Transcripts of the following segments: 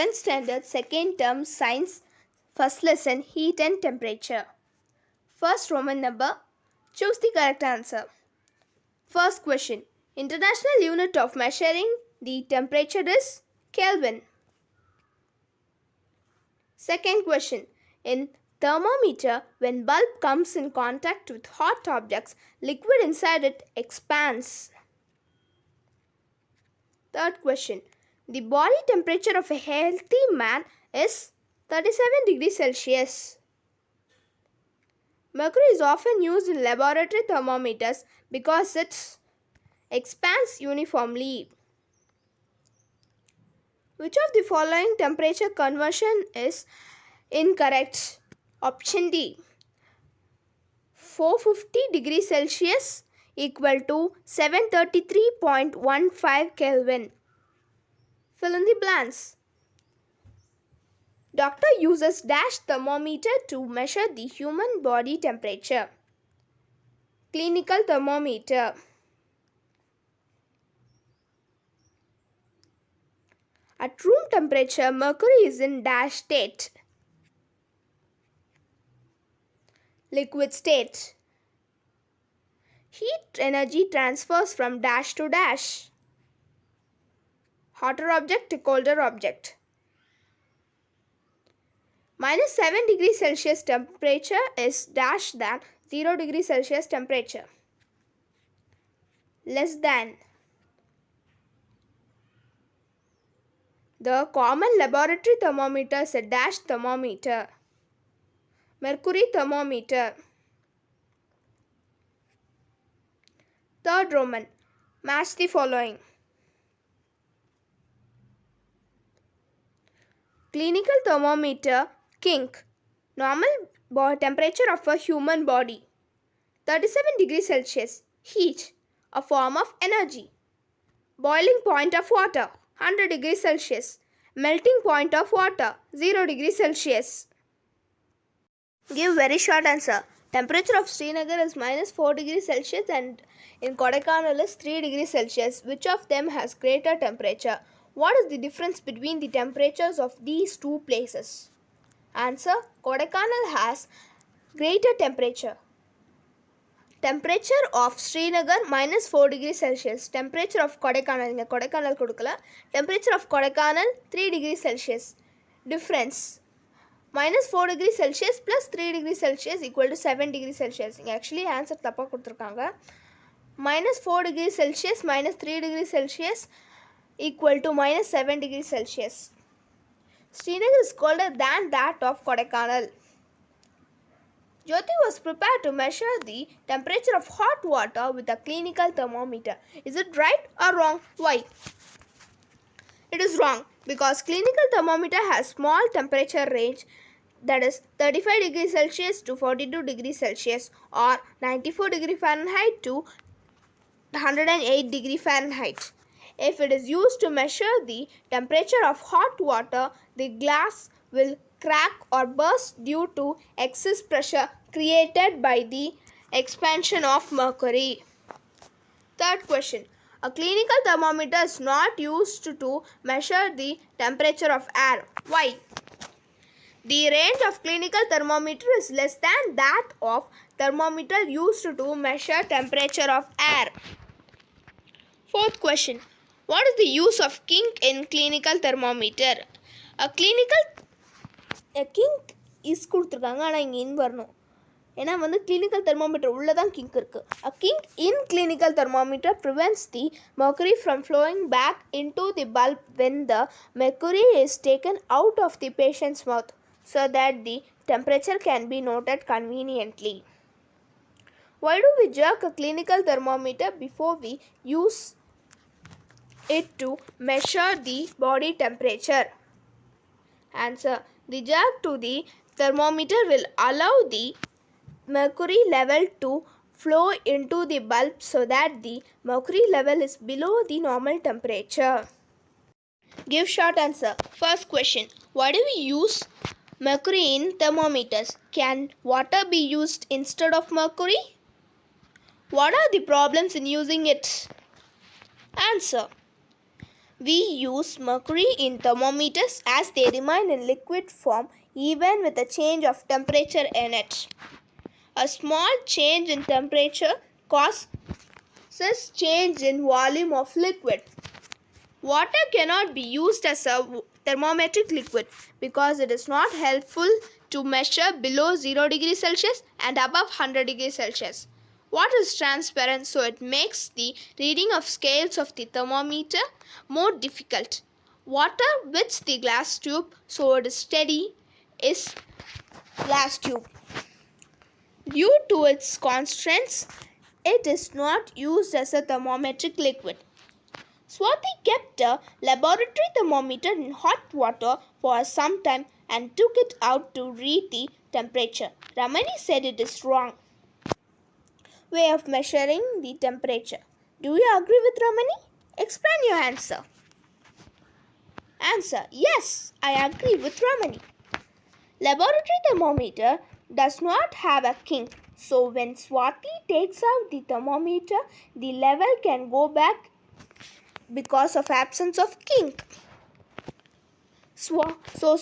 11th standard second term science first lesson heat and temperature. First Roman number. Choose the correct answer. First question. International unit of measuring the temperature is Kelvin. Second question. In thermometer, when bulb comes in contact with hot objects, liquid inside it expands. Third question. The body temperature of a healthy man is 37 degrees Celsius. Mercury is often used in laboratory thermometers because it expands uniformly. Which of the following temperature conversion is incorrect? Option D. 450 degrees Celsius equal to 733.15 Kelvin. Fill in the blanks. Doctor uses dash thermometer to measure the human body temperature. Clinical thermometer. At room temperature, mercury is in dash state. Liquid state. Heat energy transfers from dash to dash. Hotter object to colder object. Minus 7 degrees Celsius temperature is dash than 0 degrees Celsius temperature. Less than. The common laboratory thermometer is a dash thermometer. Mercury thermometer. Third Roman. Match the following. Clinical thermometer kink. Normal temperature of a human body. 37 degrees Celsius. Heat. A form of energy. Boiling point of water. 100 degrees Celsius. Melting point of water. 0 degrees Celsius. Give very short answer. Temperature of Srinagar is minus 4 degrees Celsius and in Kodaikanal is 3 degrees Celsius. Which of them has greater temperature? What is the difference between the temperatures of these two places? Answer. Kodaikanal has greater temperature. Temperature of Srinagar minus 4 degrees Celsius. Temperature of Kodaikanal. Temperature of Kodaikanal 3 degrees Celsius. Difference. Minus 4 degrees Celsius plus 3 degrees Celsius equal to 7 degrees Celsius. Actually answer தப்பா கொடுத்திருக்காங்க. Minus 4 degrees Celsius minus 3 degrees Celsius equal to minus 7 degrees Celsius. Srinagar is colder than that of Kodaikanal. Jyoti was prepared to measure the temperature of hot water with a clinical thermometer. Is it right or wrong? Why? It is wrong because clinical thermometer has small temperature range, that is 35 degrees Celsius to 42 degrees Celsius or 94 degrees Fahrenheit to 108 degrees Fahrenheit. If it is used to measure the temperature of hot water, the glass will crack or burst due to excess pressure created by the expansion of mercury. Third question. A clinical thermometer is not used to measure the temperature of air. Why? The range of clinical thermometer is less than that of thermometer used to measure temperature of air. Fourth question. What is the use of kink in clinical thermometer? A kink is கொடுத்துருக்காங்க ஆனால் இங்கே இன் வரணும் ஏன்னா clinical thermometer உள்ளதான் kink இருக்கு. A kink in clinical thermometer prevents the mercury from flowing back into the bulb when the mercury is taken out of the patient's mouth so that the temperature can be noted conveniently. Why do we jerk a clinical thermometer before we use it to measure the body temperature? Answer. The jerk to the thermometer will allow the mercury level to flow into the bulb so that the mercury level is below the normal temperature. Give short answer. First question. Why do we use mercury in thermometers? Can water be used instead of mercury? What are the problems in using it? Answer. We use mercury in thermometers as they remain in liquid form even with a change of temperature in it. A small change in temperature causes change in volume of liquid. Water cannot be used as a thermometric liquid because it is not helpful to measure below 0 degrees Celsius and above 100 degrees Celsius. Water is transparent, so it makes the reading of scales of the thermometer more difficult. Water with the glass tube, so it is steady, is glass tube. Due to its constraints, it is not used as a thermometric liquid. Swati kept a laboratory thermometer in hot water for some time and took it out to read the temperature. Ramani said it is wrong way of measuring the temperature. Do you agree with Ramani? Explain your answer. Answer: yes, I agree with Ramani. Laboratory thermometer does not have a kink, so when Swati takes out the thermometer, the level can go back because of absence of kink. So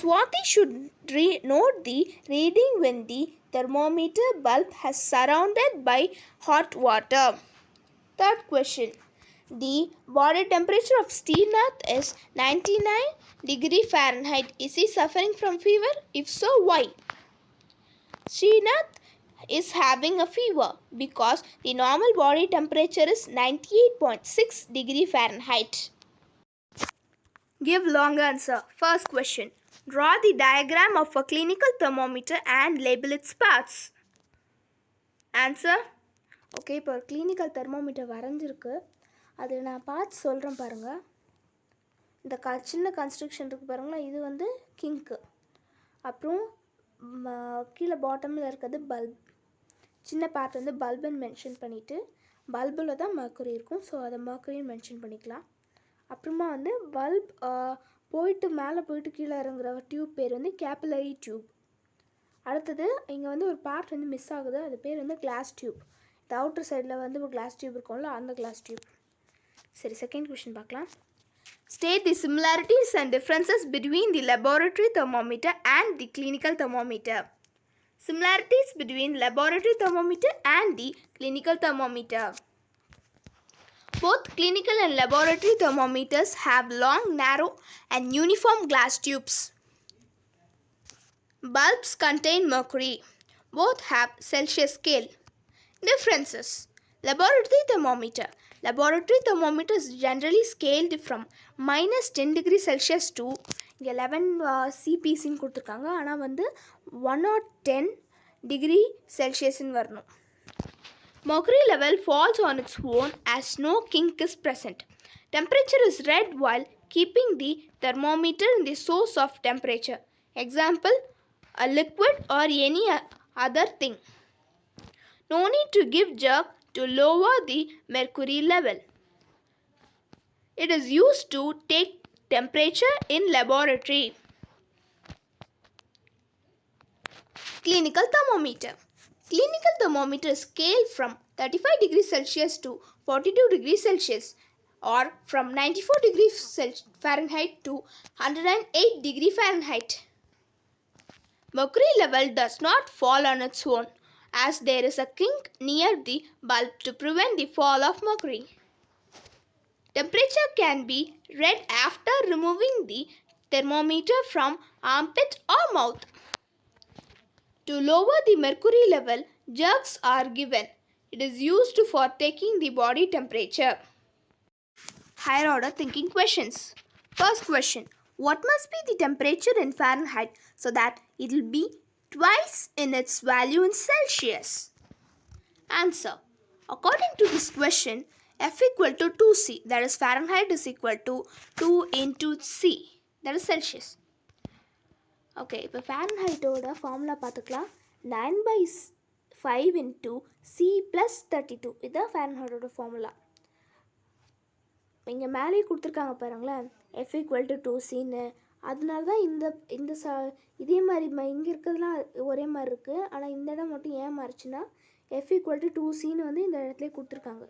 Swati should note the reading when the thermometer bulb has surrounded by hot water. Third question. The body temperature of Srinath is 99 degree Fahrenheit. Is he suffering from fever? If so, why? Srinath is having a fever because the normal body temperature is 98.6 degree Fahrenheit. Give long answer. First question. Draw the diagram of a clinical thermometer and label its parts. Answer. Okay, இப்போ clinical thermometer வரைஞ்சிருக்கு. அது நான் பார்த்து சொல்கிறேன் பாருங்கள். இந்த சின்ன construction இருக்குது பாருங்களேன், இது வந்து கிங்க்கு. அப்புறம் கீழே பாட்டமில் இருக்கிறது பல்ப். சின்ன பார்ட் வந்து பல்புன்னு மென்ஷன் பண்ணிவிட்டு, பல்பில் தான் மர்க்குரி இருக்கும், ஸோ அதை மர்க்குரின்னு மென்ஷன் பண்ணிக்கலாம். அப்புறமா வந்து பல்ப் போயிட்டு மேலே போயிட்டு கீழே இறங்குற டியூப் பேர் வந்து கேபிலரி டியூப். அடுத்தது இங்கே வந்து ஒரு பார்ட் வந்து மிஸ் ஆகுது, அது பேர் வந்து கிளாஸ் டியூப். இந்த அவுட்டர் சைடில் வந்து ஒரு கிளாஸ் டியூப் இருக்கும்ல, அந்த கிளாஸ் டியூப். சரி, செகண்ட் கொஷின் பார்க்கலாம். State the similarities and differences between the laboratory thermometer and the clinical thermometer. Similarities between laboratory thermometer and the clinical thermometer. Both clinical and laboratory thermometers have long, narrow and uniform glass tubes. Bulbs contain mercury. Both have Celsius scale. Differences. Laboratory thermometer. Laboratory thermometer is generally scaled from minus 10 degrees Celsius to 11 CPC கொடுத்துருக்காங்க. ஆனால் வந்து 110 degree Celsius வரணும். Mercury level falls on its own as no kink is present. Temperature is read while keeping the thermometer in the source of temperature. Example, a liquid or any other thing. No need to give jerk to lower the mercury level. It is used to take temperature in laboratory. Clinical thermometer. Clinical thermometer is scaled from 35 degrees Celsius to 42 degrees Celsius or from 94 degrees Fahrenheit to 108 degrees Fahrenheit. Mercury level does not fall on its own as there is a kink near the bulb to prevent the fall of mercury. Temperature can be read after removing the thermometer from armpit or mouth. To lower the mercury level, jerks are given. It is used for taking the body temperature. Higher order thinking questions. First question. What must be the temperature in Fahrenheit so that it will be twice in its value in Celsius? Answer. According to this question, F equal to 2C, that is Fahrenheit, is equal to 2 into C, that is Celsius. Okay, இப்போ ஃபேரன்ஹைட்டோட formula பார்த்துக்கலாம். 9/5 into C plus 32, இதுதான் ஃபேரன்ஹைட்டோட formula. இங்கே மேலேயே கொடுத்துருக்காங்க பாருங்களேன், F equal to 2Cன்னு. அதனால தான் இந்த இதே மாதிரி இங்கே இருக்கிறதுலாம் ஒரே மாதிரி இருக்குது, ஆனால் இந்த இடம் மட்டும் ஏன் மாறிச்சுன்னா F equal to 2Cன்னு வந்து இந்த இடத்துல கொடுத்துருக்காங்க,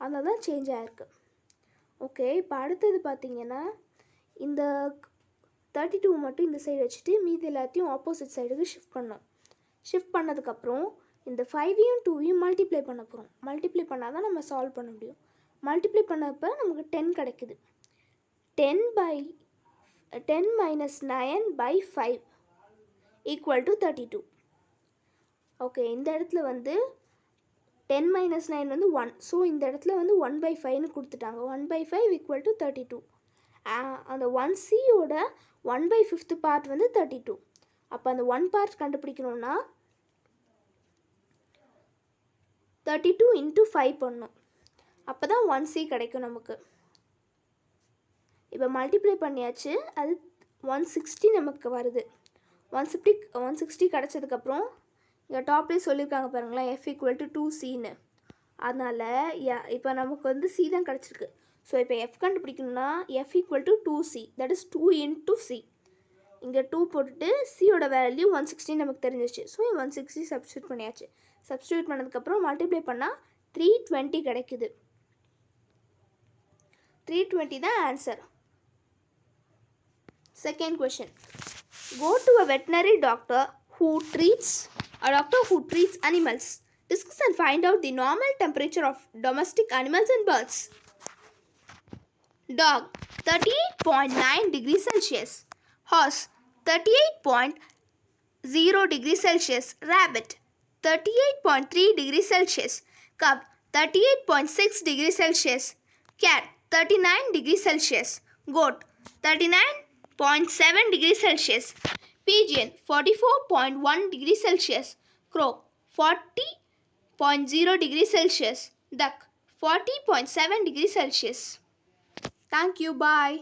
அதனால தான் சேஞ்ச் ஆகிருக்கு. ஓகே, இப்போ அடுத்தது பார்த்தீங்கன்னா இந்த 32 மட்டும் இந்த சைடு வச்சுட்டு மீதி எல்லாத்தையும் ஆப்போசிட் சைடுக்கு ஷிஃப்ட் பண்ணோம். ஷிஃப்ட் பண்ணதுக்கப்புறம் இந்த 5ஐயும் 2ஐயும் மல்டிப்ளை பண்ண போகிறோம். மல்டிப்ளை பண்ணால் தான் நம்ம சால்வ் பண்ண முடியும். மல்டிப்ளை பண்ணப்போ நமக்கு 10 கிடைக்குது. 10 minus 9 by 5 equal to 32. Okay, இந்த இடத்துல வந்து 10 minus 9 வந்து 1. ஸோ இந்த இடத்துல வந்து 1/5ன்னு கொடுத்துட்டாங்க. 1/5 equal to 32. அந்த 1cயோட 1/5 பார்ட் வந்து 32. அப்போ அந்த 1 பார்ட் கண்டுபிடிக்கணும்னா 32 into 5 பண்ணணும். அப்போ தான் 1c கிடைக்கும் நமக்கு. இப்போ மல்டிப்ளை பண்ணியாச்சு. அது 160 நமக்கு வருது. 160 கிடச்சதுக்கப்புறம் இங்கே டாப்லேயே சொல்லியிருக்காங்க பாருங்களேன், f equal to 2cன்னு. அதனால் இப்போ நமக்கு வந்து c தான் கிடச்சிருக்கு. ஸோ இப்போ f கண்டுபிடிக்கணும்னா f equal to 2c, that is 2 into c. இங்கே 2 போட்டுட்டு சியோட வேல்யூ 160 நமக்கு தெரிஞ்சிச்சு. ஸோ 160 சப்ஸ்டியூட் பண்ணியாச்சு. சப்ஸ்டியூட் பண்ணதுக்கப்புறம் மல்டிப்ளை பண்ணால் 320 கிடைக்குது. 320 தான் answer. Second question. Go to a veterinary doctor who treats animals. Discuss and find out the normal temperature of domestic animals and birds. Dog 38.9 degrees Celsius. Horse 38.0 degrees Celsius. Rabbit 38.3 degrees Celsius. Cub 38.6 degrees Celsius. Cat 39 degrees Celsius. Goat 39.7 degrees Celsius. Pigeon 44.1 degrees Celsius. Crow 40.0 degrees Celsius. Duck 40.7 degrees Celsius. Thank you. Bye.